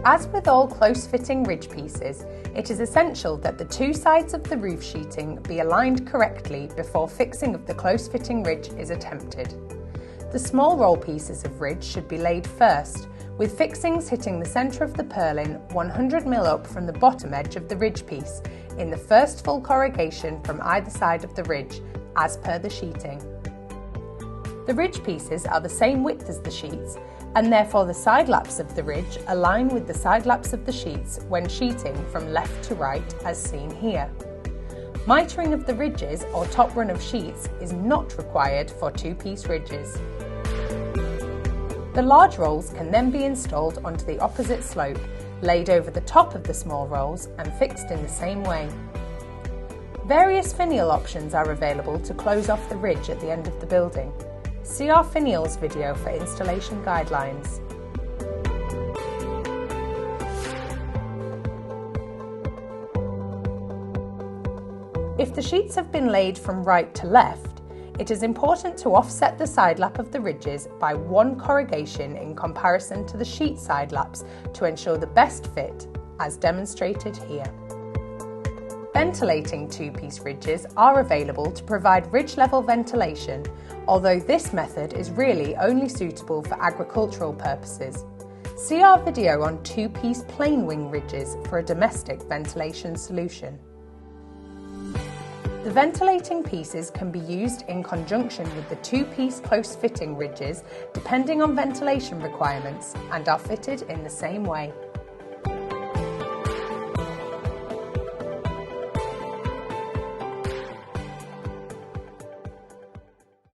As with all close-fitting ridge pieces, it is essential that the two sides of the roof sheeting be aligned correctly before fixing of the close-fitting ridge is attempted. The small roll pieces of ridge should be laid first, with fixings hitting the centre of the purlin 100mm up from the bottom edge of the ridge piece in the first full corrugation from either side of the ridge, as per the sheeting. The ridge pieces are the same width as the sheets, and therefore the side laps of the ridge align with the side laps of the sheets when sheeting from left to right, as seen here. Mitering of the ridges or top run of sheets is not required for two-piece ridges. The large rolls can then be installed onto the opposite slope, laid over the top of the small rolls and fixed in the same way. Various finial options are available to close off the ridge at the end of the building. See our finials video for installation guidelines. If the sheets have been laid from right to left, it is important to offset the side lap of the ridges by one corrugation in comparison to the sheet side laps to ensure the best fit, as demonstrated here. Ventilating two-piece ridges are available to provide ridge level ventilation, although this method is really only suitable for agricultural purposes. See our video on two-piece plain wing ridges for a domestic ventilation solution. The ventilating pieces can be used in conjunction with the two-piece close-fitting ridges depending on ventilation requirements and are fitted in the same way.